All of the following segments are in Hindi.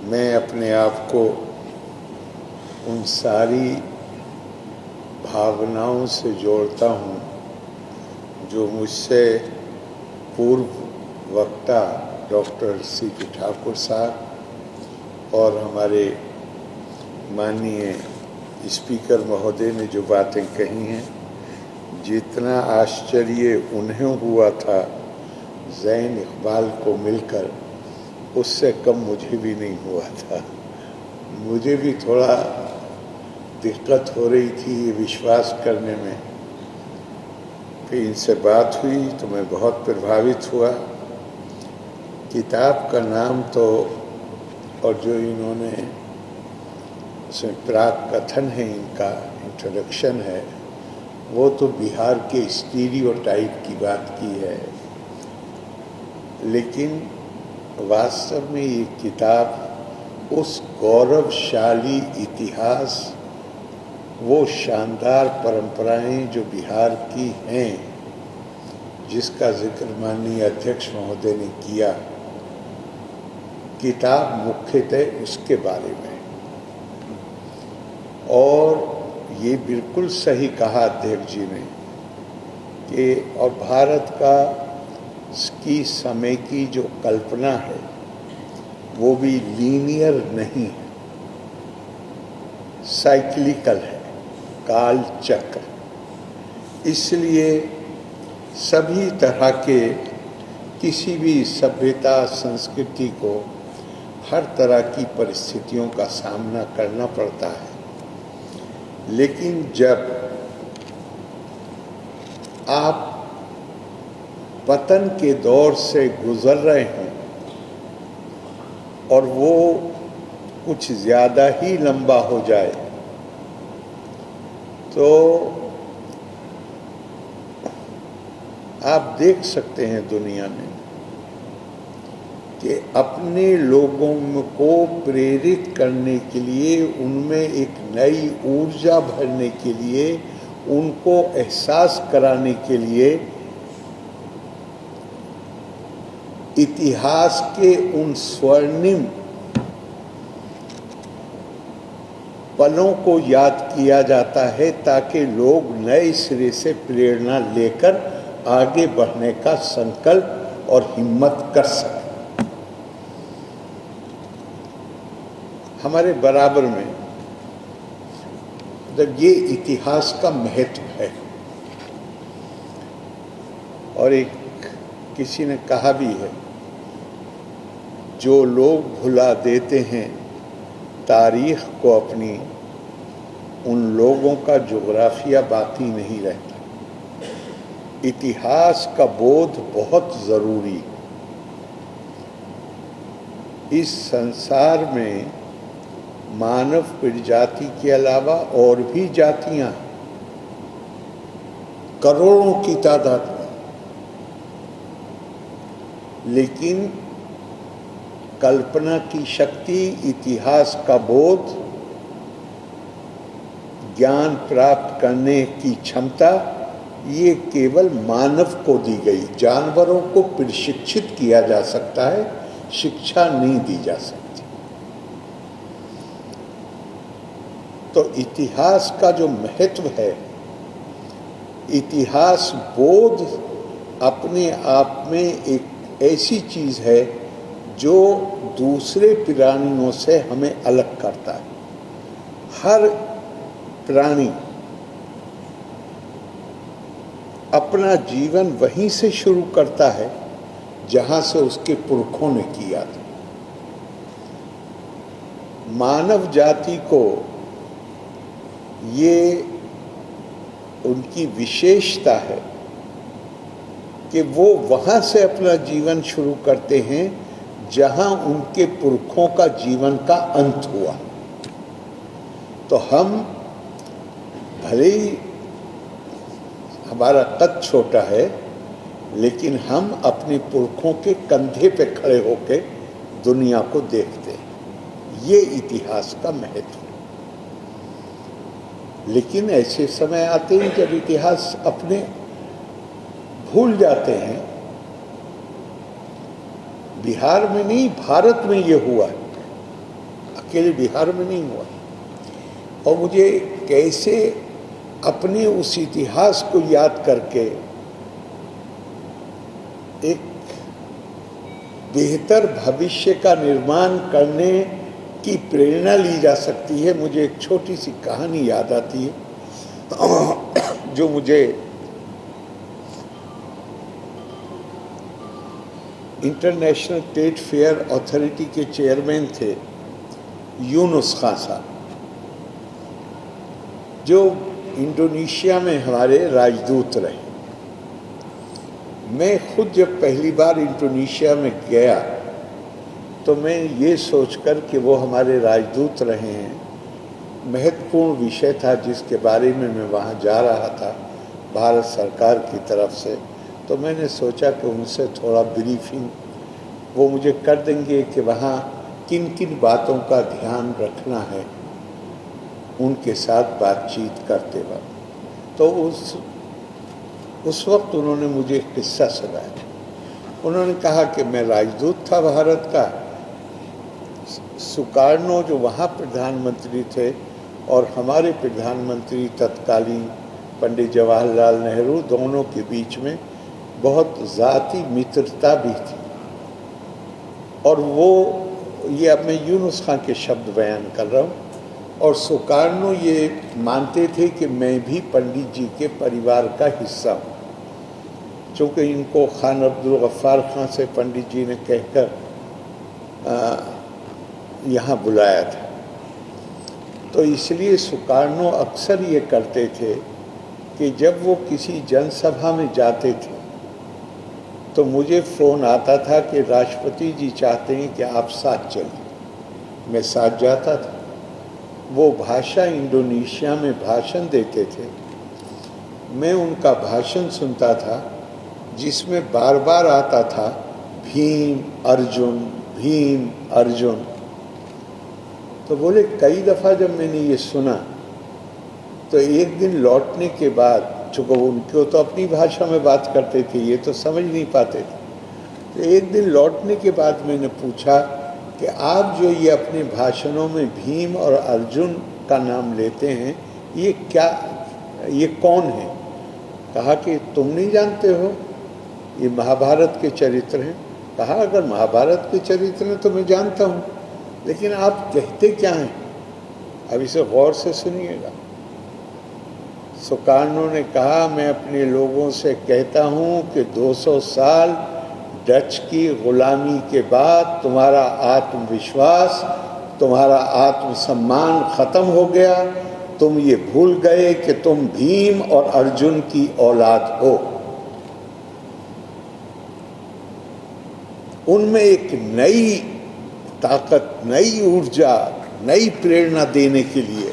मैं अपने आप को उन सारी भावनाओं से जोड़ता हूँ जो मुझसे पूर्व वक्ता डॉक्टर C.P. ठाकुर साहब और हमारे माननीय स्पीकर महोदय ने जो बातें कही हैं, जितना आश्चर्य उन्हें हुआ था ज़ैन इकबाल को मिलकर, उससे कम मुझे भी नहीं हुआ था। मुझे भी थोड़ा दिक्कत हो रही थी ये विश्वास करने में। फिर इनसे बात हुई तो मैं बहुत प्रभावित हुआ। किताब का नाम तो और जो इन्होंने उसमें प्राक कथन है, इनका इंट्रोडक्शन है, वो तो बिहार के स्टीरियोटाइप की बात की है, लेकिन वास्तव में ये किताब उस गौरवशाली इतिहास, वो शानदार परंपराएं जो बिहार की हैं, जिसका जिक्र माननीय अध्यक्ष महोदय ने किया, किताब मुख्यतः उसके बारे में। और ये बिल्कुल सही कहा अध्यक्ष जी ने कि और भारत का की समय की जो कल्पना है वो भी लीनियर नहीं है, साइक्लिकल है, काल चक्र। इसलिए सभी तरह के किसी भी सभ्यता संस्कृति को हर तरह की परिस्थितियों का सामना करना पड़ता है, लेकिन जब आप पतन के दौर से गुजर रहे हों और वो कुछ ज़्यादा ही लंबा हो जाए, तो आप देख सकते हैं दुनिया में कि अपने लोगों को प्रेरित करने के लिए, उनमें एक नई ऊर्जा भरने के लिए, उनको एहसास कराने के लिए इतिहास के उन स्वर्णिम पलों को याद किया जाता है, ताकि लोग नए सिरे से प्रेरणा लेकर आगे बढ़ने का संकल्प और हिम्मत कर सकें। हमारे बराबर में जब ये इतिहास का महत्व है, और एक किसी ने कहा भी है, जो लोग भुला देते हैं तारीख को अपनी, उन लोगों का जोग्राफिया बाकी नहीं रहता। इतिहास का बोध बहुत ज़रूरी। इस संसार में मानव प्रजाति के अलावा और भी जातियां करोड़ों की तादाद में, लेकिन कल्पना की शक्ति, इतिहास का बोध, ज्ञान प्राप्त करने की क्षमता, ये केवल मानव को दी गई। जानवरों को प्रशिक्षित किया जा सकता है, शिक्षा नहीं दी जा सकती। तो इतिहास का जो महत्व है, इतिहास बोध अपने आप में एक ऐसी चीज़ है जो दूसरे प्राणियों से हमें अलग करता है। हर प्राणी अपना जीवन वहीं से शुरू करता है जहाँ से उसके पुरखों ने किया था। मानव जाति को ये उनकी विशेषता है कि वो वहाँ से अपना जीवन शुरू करते हैं जहाँ उनके पुरखों का जीवन का अंत हुआ। तो हम भले ही हमारा कद छोटा है, लेकिन हम अपने पुरखों के कंधे पे खड़े होकर दुनिया को देखते हैं। ये इतिहास का महत्व है। लेकिन ऐसे समय आते हैं जब इतिहास अपने भूल जाते हैं। बिहार में नहीं, भारत में ये हुआ है। अकेले बिहार में नहीं हुआ। और मुझे कैसे अपने उस इतिहास को याद करके एक बेहतर भविष्य का निर्माण करने की प्रेरणा ली जा सकती है, मुझे एक छोटी सी कहानी याद आती है जो मुझे इंटरनेशनल ट्रेड फेयर अथॉरिटी के चेयरमैन थे यूनुस खान साहब, जो इंडोनेशिया में हमारे राजदूत रहे। मैं खुद जब पहली बार इंडोनेशिया में गया तो मैं ये सोचकर कि वो हमारे राजदूत रहे हैं, महत्वपूर्ण विषय था जिसके बारे में मैं वहाँ जा रहा था भारत सरकार की तरफ से, तो मैंने सोचा कि उनसे थोड़ा ब्रीफिंग वो मुझे कर देंगे कि वहाँ किन किन बातों का ध्यान रखना है उनके साथ बातचीत करते वक्त। तो उस वक्त उन्होंने मुझे एक किस्सा सुनाया। उन्होंने कहा कि मैं राजदूत था भारत का, सुकार्नो जो वहाँ प्रधानमंत्री थे और हमारे प्रधानमंत्री तत्कालीन पंडित जवाहरलाल नेहरू, दोनों के बीच में बहुत ज़ाती मित्रता भी थी। और वो ये अब मैं यूनुस खान के शब्द बयान कर रहा हूँ। और सुकार्नो ये मानते थे कि मैं भी पंडित जी के परिवार का हिस्सा हूँ, चूँकि इनको खान अब्दुल गफ्फार खान से पंडित जी ने कहकर यहाँ बुलाया था। तो इसलिए सुकार्नो अक्सर ये करते थे कि जब वो किसी जनसभा में जाते थे तो मुझे फ़ोन आता था कि राष्ट्रपति जी चाहते हैं कि आप साथ चलिए। मैं साथ जाता था। वो भाषा इंडोनेशिया में भाषण देते थे, मैं उनका भाषण सुनता था जिसमें बार बार आता था भीम अर्जुन भीम अर्जुन। तो बोले कई दफ़ा जब मैंने ये सुना तो एक दिन लौटने के बाद, चूँकि उनको तो अपनी भाषा में बात करते थे, ये तो समझ नहीं पाते थे, तो एक दिन लौटने के बाद मैंने पूछा कि आप जो ये अपने भाषणों में भीम और अर्जुन का नाम लेते हैं, ये क्या, ये कौन है? कहा कि तुम नहीं जानते हो, ये महाभारत के चरित्र हैं। कहा अगर महाभारत के चरित्र हैं तो मैं जानता हूँ, लेकिन आप कहते क्या हैं? अब इसे गौर से सुनिएगा। सुकार्नो ने कहा मैं अपने लोगों से कहता हूँ कि 200 साल डच की गुलामी के बाद तुम्हारा आत्मविश्वास, तुम्हारा आत्मसम्मान ख़त्म हो गया। तुम ये भूल गए कि तुम भीम और अर्जुन की औलाद हो। उनमें एक नई ताकत, नई ऊर्जा, नई प्रेरणा देने के लिए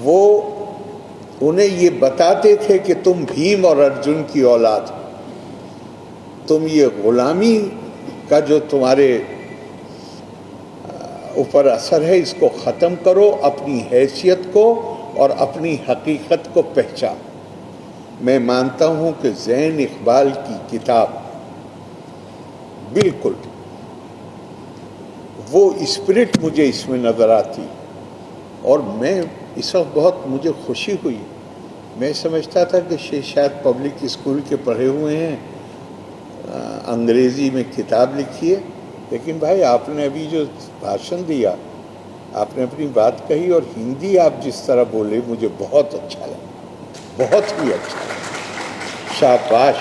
वो उन्हें ये बताते थे कि तुम भीम और अर्जुन की औलाद हो। तुम ये गुलामी का जो तुम्हारे ऊपर असर है, इसको ख़त्म करो, अपनी हैसियत को और अपनी हकीकत को पहचान। मैं मानता हूँ कि ज़ैन इकबाल की किताब बिल्कुल वो स्पिरिट मुझे इसमें नज़र आती। और मैं इस वक्त बहुत मुझे खुशी हुई। मैं समझता था कि शायद पब्लिक स्कूल के पढ़े हुए हैं, अंग्रेज़ी में किताब लिखी है, लेकिन भाई आपने अभी जो भाषण दिया, आपने अपनी बात कही और हिंदी आप जिस तरह बोले, मुझे बहुत अच्छा लगा, बहुत ही अच्छा लगा, शाबाश।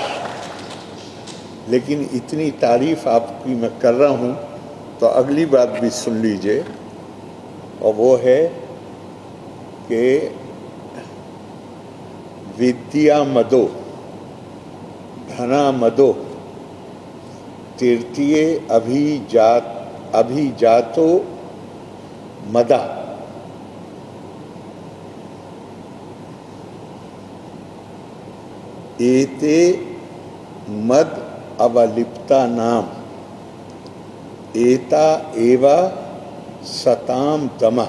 लेकिन इतनी तारीफ़ आपकी मैं कर रहा हूँ तो अगली बात भी सुन लीजिए, और वो है कि विद्या मदो धना मदो तृतीय अभिजातो मदा। एते मद अवलिप्ता नाम एता एवा सताम दमा।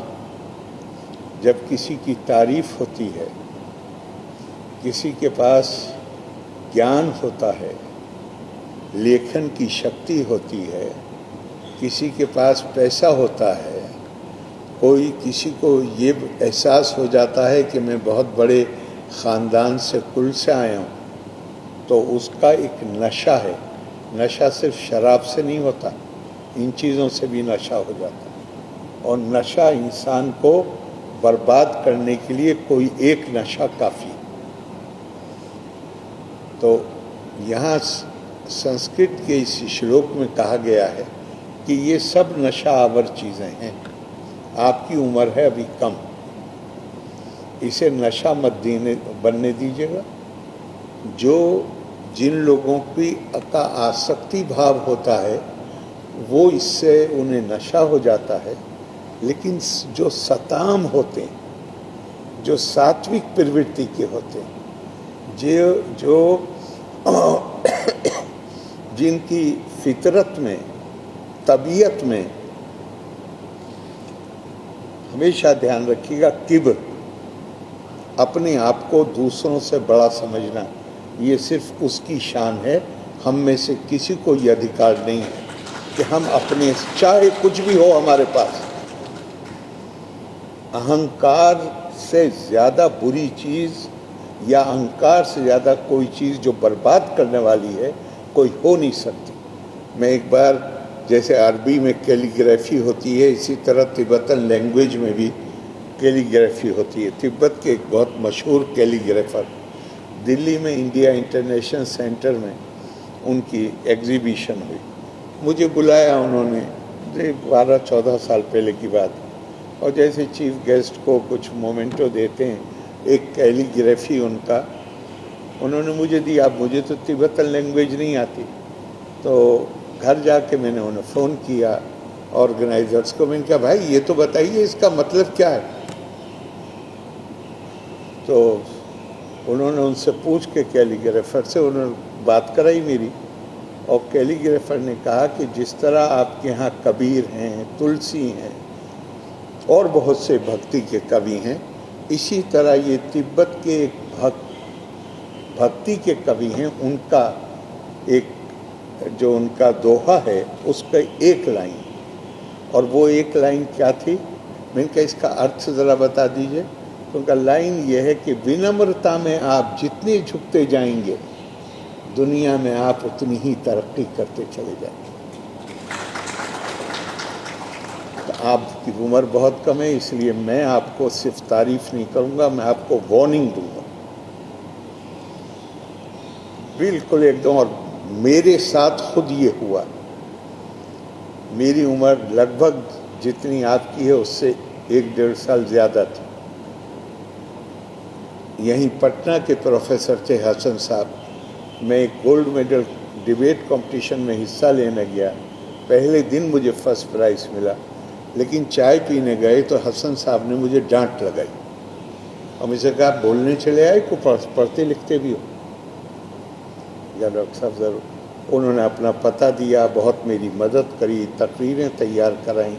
जब किसी की तारीफ होती है, किसी के पास ज्ञान होता है, लेखन की शक्ति होती है, किसी के पास पैसा होता है, कोई किसी को ये एहसास हो जाता है कि मैं बहुत बड़े ख़ानदान से कुल से आया हूँ, तो उसका एक नशा है। नशा सिर्फ शराब से नहीं होता, इन चीज़ों से भी नशा हो जाता है। और नशा इंसान को बर्बाद करने के लिए कोई एक नशा काफ़ी। तो यहाँ संस्कृत के इस श्लोक में कहा गया है कि ये सब नशा आवर चीज़ें हैं, आपकी उम्र है अभी कम, इसे नशा मत बनने दीजिएगा। जो जिन लोगों की का आसक्ति भाव होता है वो इससे उन्हें नशा हो जाता है, लेकिन जो सताम होते हैं, जो सात्विक प्रवृत्ति के होते हैं, जो जिनकी फितरत में, तबीयत में, हमेशा ध्यान रखिएगा, किब्र, अपने आप को दूसरों से बड़ा समझना, ये सिर्फ उसकी शान है। हम में से किसी को ये अधिकार नहीं है कि हम अपने, चाहे कुछ भी हो हमारे पास, अहंकार से ज़्यादा बुरी चीज़ या अहंकार से ज़्यादा कोई चीज़ जो बर्बाद करने वाली है कोई हो नहीं सकती। मैं एक बार, जैसे अरबी में कैलीग्राफी होती है, इसी तरह तिब्बतन लैंग्वेज में भी कैलीग्राफी होती है। तिब्बत के एक बहुत मशहूर कैलीग्राफर, दिल्ली में इंडिया इंटरनेशनल सेंटर में उनकी एग्जीबिशन हुई, मुझे बुलाया उन्होंने, 12-14 साल पहले की बात। और जैसे चीफ गेस्ट को कुछ मोमेंटो देते हैं, एक कैलीग्राफी उनका उन्होंने मुझे दिया। अब मुझे तो तिब्बतन लैंग्वेज नहीं आती, तो घर जाके मैंने उन्हें फ़ोन किया ऑर्गेनाइजर्स को। मैंने कहा भाई ये तो बताइए इसका मतलब क्या है। तो उन्होंने उनसे पूछ के कैलीग्राफर से उन्होंने बात कराई मेरी, और कैलीग्राफर ने कहा कि जिस तरह आपके यहाँ कबीर हैं, तुलसी हैं और बहुत से भक्ति के कवि हैं, इसी तरह ये तिब्बत के एक भक्ति के कवि हैं, उनका एक जो उनका दोहा है उसका एक लाइन, और वो एक लाइन क्या थी, मैंने कहा इसका अर्थ ज़रा बता दीजिए। तो उनका लाइन ये है कि विनम्रता में आप जितने झुकते जाएंगे दुनिया में आप उतनी ही तरक्की करते चले जाएंगे। तो आपकी उम्र बहुत कम है, इसलिए मैं आपको सिर्फ तारीफ नहीं करूँगा, मैं आपको वार्निंग दूंगा बिल्कुल एकदम। और मेरे साथ खुद ये हुआ, मेरी उम्र लगभग जितनी आपकी है उससे 1-1.5 साल ज़्यादा थी। यहीं पटना के प्रोफेसर थे हसन साहब, मैं एक गोल्ड मेडल डिबेट कंपटीशन में हिस्सा लेने गया, पहले दिन मुझे फर्स्ट प्राइज़ मिला, लेकिन चाय पीने गए तो हसन साहब ने मुझे डांट लगाई और मुझे कहा बोलने चले आए को पढ़ते लिखते भी हो। या डॉक्टर साहब ज़रूर। उन्होंने अपना पता दिया, बहुत मेरी मदद करी, तकरीरें तैयार कराईं,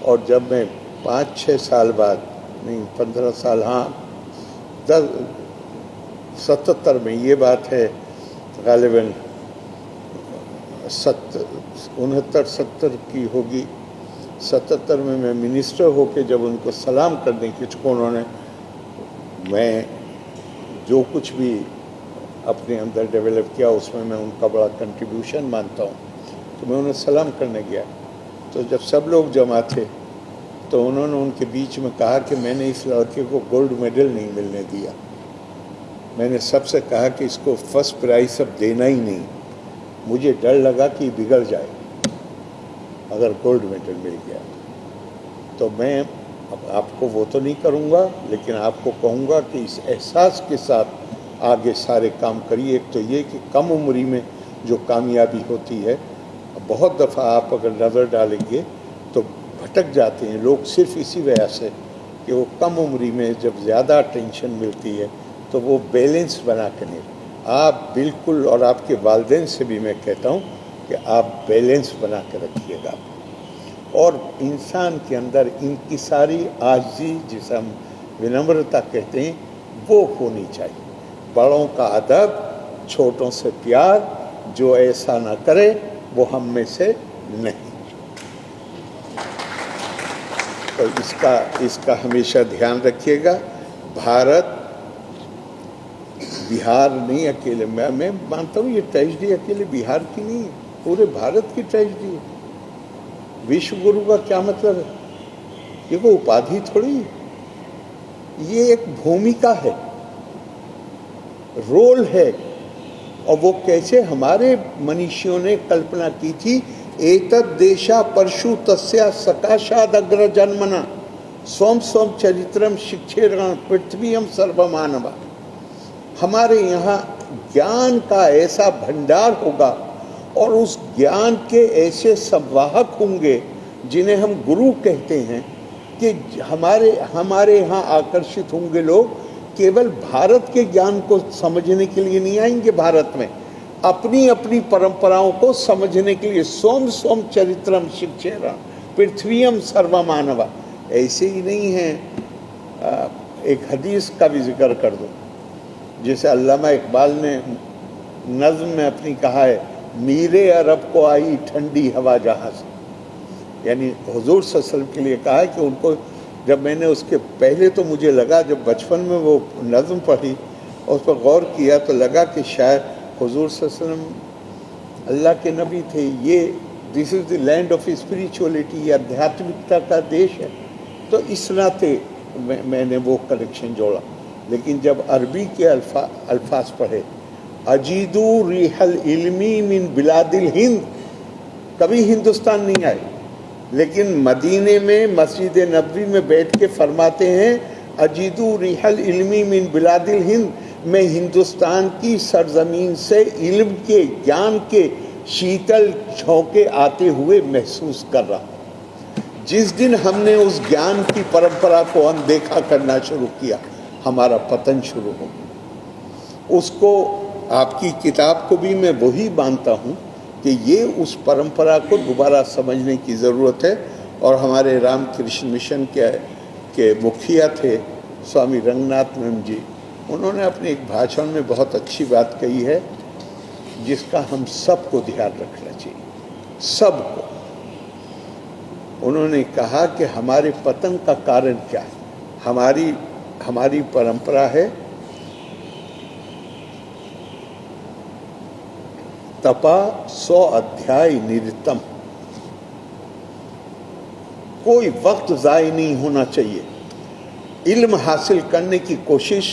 और जब मैं 5-6 साल बाद, नहीं 15 साल, हाँ 77 में ये बात है, गालिबन 69-70 की होगी, 77 में मैं मिनिस्टर होके जब उनको सलाम करने की, उन्होंने, मैं जो कुछ भी अपने अंदर डेवलप किया उसमें मैं उनका बड़ा कंट्रीब्यूशन मानता हूँ, तो मैं उन्हें सलाम करने गया। तो जब सब लोग जमा थे तो उन्होंने उनके बीच में कहा कि मैंने इस लड़के को गोल्ड मेडल नहीं मिलने दिया, मैंने सबसे कहा कि इसको फर्स्ट प्राइज़ अब देना ही नहीं, मुझे डर लगा कि बिगड़ जाए अगर गोल्ड मेडल मिल गया। तो मैं अब आपको वो तो नहीं करूँगा, लेकिन आपको कहूँगा कि इस एहसास के साथ आगे सारे काम करिए। एक तो ये कि कम उम्री में जो कामयाबी होती है, बहुत दफ़ा आप अगर नज़र डालेंगे तो भटक जाते हैं लोग सिर्फ इसी वजह से कि वो कम उम्री में जब ज़्यादा टेंशन मिलती है तो वो बैलेंस बना के नहीं। आप बिल्कुल, और आपके वालिदैन से भी मैं कहता हूँ कि आप बैलेंस बना के रखिएगा, और इंसान के अंदर इनकी सारी आजी, जिसे हम विनम्रता कहते हैं, वो होनी चाहिए। बड़ों का अदब, छोटों से प्यार, जो ऐसा ना करे वो हम में से नहीं। तो इसका हमेशा ध्यान रखिएगा। भारत बिहार नहीं अकेले, मैं मानता हूँ ये ट्रेजिडी अकेले बिहार की नहीं है, पूरे भारत की ट्रेजिडी है। विश्व गुरु का क्या मतलब है? ये कोई उपाधि थोड़ी है, ये एक भूमिका है, रोल है। और वो कैसे हमारे मनीषियों ने कल्पना की थी, एतद् देशा परशु तस्या सकाशाद अग्र जन्मना स्वम स्वम चरित्रम शिक्षेरण पृथ्वीयम सर्वमानवा। हमारे यहाँ ज्ञान का ऐसा भंडार होगा और उस ज्ञान के ऐसे संवाहक होंगे जिन्हें हम गुरु कहते हैं कि हमारे यहाँ आकर्षित होंगे लोग। केवल भारत के ज्ञान को समझने के लिए नहीं आएंगे भारत में, अपनी अपनी परंपराओं को समझने के लिए। सोम सोम चरित्रम शिक्षेरा पृथ्वीयम सर्वमानवा। ऐसे ही नहीं है, एक हदीस का भी जिक्र कर दो, जैसे अल्लामा इकबाल ने नज़्म में अपनी कहा है, मीरे अरब को आई ठंडी हवा जहाँ से। यानी हुजूर सल्लल्लाहु अलैहि वसल्लम के लिए कहा है कि उनको, जब मैंने उसके पहले तो मुझे लगा, जब बचपन में वो नज़्म पढ़ी और उस पर गौर किया तो लगा कि शायद हुजूर सल्लल्लाहु अलैहि वसल्लम अल्लाह के नबी थे। ये this is the land of spirituality, आध्यात्मिकता का देश है। तो इस नाते मैंने वो कलेक्शन जोड़ा। लेकिन जब अरबी के अल्फाज पढ़े, अजीदू रिहल इल्मी मिन बिलादिल हिंद, कभी हिंदुस्तान नहीं आए, लेकिन मदीने में मस्जिद नबवी में बैठ के फरमाते हैं, अजीदू रिहल इल्मी मिन बिलादिल हिंद, मैं हिंदुस्तान की सरजमीन से इल्म के, ज्ञान के शीतल झोंके आते हुए महसूस कर रहा हूँ। जिस दिन हमने उस ज्ञान की परंपरा को अनदेखा करना शुरू किया, हमारा पतन शुरू हो गया। उसको, आपकी किताब को भी मैं वही मानता हूँ कि ये उस परंपरा को दोबारा समझने की ज़रूरत है। और हमारे रामकृष्ण मिशन के मुखिया थे स्वामी रंगनाथनंद जी, उन्होंने अपने एक भाषण में बहुत अच्छी बात कही है, जिसका हम सबको ध्यान रखना चाहिए, सबको। उन्होंने कहा कि हमारे पतन का कारण क्या है? हमारी परंपरा है तपा 100 अध्याय निरतम। कोई वक्त ज़ाय नहीं होना चाहिए। इल्म हासिल करने की कोशिश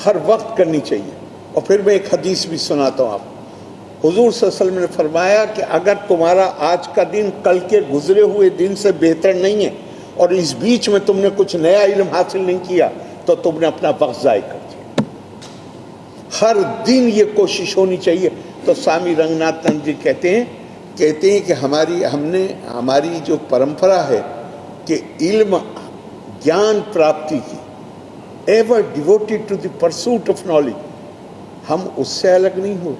हर वक्त करनी चाहिए। और फिर मैं एक हदीस भी सुनाता हूँ आपको। हुजूर सल्लल्लाहु अलैहि वसल्लम ने फरमाया कि अगर तुम्हारा आज का दिन कल के गुजरे हुए दिन से बेहतर नहीं है और इस बीच में तुमने कुछ नया इल्म हासिल नहीं किया, तो तुमने अपना वक्त ज़ाय कर दिया। हर दिन ये कोशिश होनी चाहिए। तो स्वामी रंगनाथनंद जी कहते हैं कि हमारी जो परंपरा है कि इल्म, ज्ञान प्राप्ति की, ever devoted to the pursuit of knowledge, हम उससे अलग नहीं हो।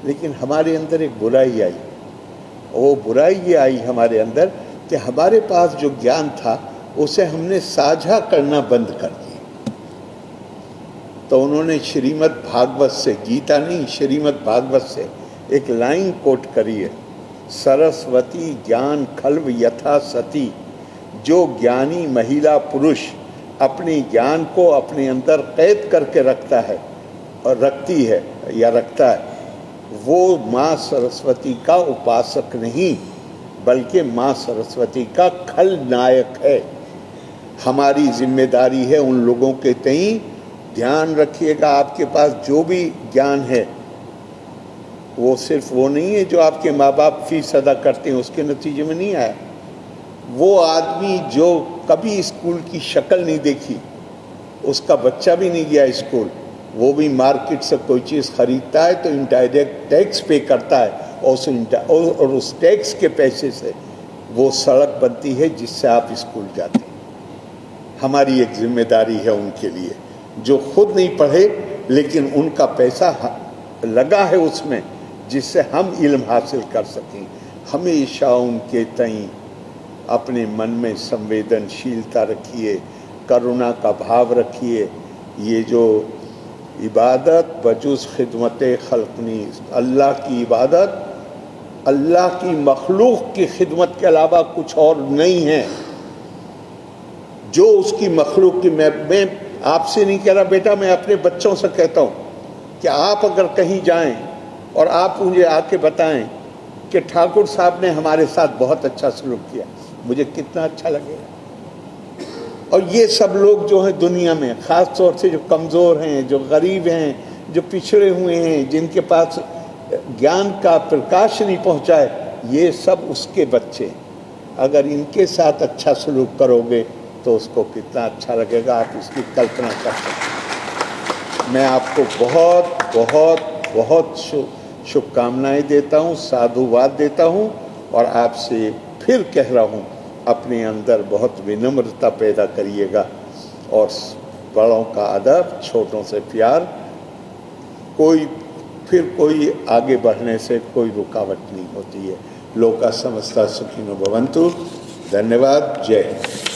लेकिन हमारे अंदर एक बुराई आई। वो बुराई ये आई हमारे अंदर कि हमारे पास जो ज्ञान था उसे हमने साझा करना बंद कर दिया। तो उन्होंने श्रीमद् भागवत से, गीता नहीं, श्रीमद् भागवत से एक लाइन कोट करी है, सरस्वती ज्ञान खल्व यथा सती। जो ज्ञानी महिला पुरुष अपने ज्ञान को अपने अंदर कैद करके रखता है और रखती है या रखता है, वो माँ सरस्वती का उपासक नहीं बल्कि माँ सरस्वती का खलनायक है। हमारी जिम्मेदारी है उन लोगों के तई। ध्यान रखिएगा, आपके पास जो भी ज्ञान है वो सिर्फ वो नहीं है जो आपके माँ बाप फीस अदा करते हैं उसके नतीजे में नहीं आया। वो आदमी जो कभी स्कूल की शक्ल नहीं देखी, उसका बच्चा भी नहीं गया स्कूल, वो भी मार्केट से कोई चीज़ खरीदता है तो इनडायरेक्ट टैक्स पे करता है और उस टैक्स के पैसे से वो सड़क बनती है जिससे आप स्कूल जाते हैं। हमारी एक जिम्मेदारी है उनके लिए, जो खुद नहीं पढ़े लेकिन उनका पैसा लगा है उसमें जिससे हम इल्म हासिल कर सकें। हमेशा उनके तई अपने मन में संवेदनशीलता रखिए, करुणा का भाव रखिए। ये जो इबादत बजुज़ खिदमत खल्क़नी, अल्लाह की इबादत अल्लाह की मखलूक की खिदमत के अलावा कुछ और नहीं है। जो उसकी मखलूक की, मैं आपसे नहीं कह रहा बेटा, मैं अपने बच्चों से कहता हूँ कि आप अगर कहीं जाएं और आप मुझे आके बताएं कि ठाकुर साहब ने हमारे साथ बहुत अच्छा सलूक किया, मुझे कितना अच्छा लगेगा। और ये सब लोग जो हैं दुनिया में, ख़ास तौर से जो कमज़ोर हैं, जो गरीब हैं, जो पिछड़े हुए हैं, जिनके पास ज्ञान का प्रकाश नहीं पहुंचा है, ये सब उसके बच्चे। अगर इनके साथ अच्छा सलूक करोगे तो उसको कितना अच्छा लगेगा, आप इसकी कल्पना कर सकते हैं। मैं आपको बहुत बहुत बहुत शुभकामनाएं देता हूँ, साधुवाद देता हूँ, और आपसे फिर कह रहा हूँ, अपने अंदर बहुत विनम्रता पैदा करिएगा और बड़ों का अदब, छोटों से प्यार। कोई आगे बढ़ने से कोई रुकावट नहीं होती है। लोका समस्ता सुखिनो भवन्तु। धन्यवाद। जय हिंद।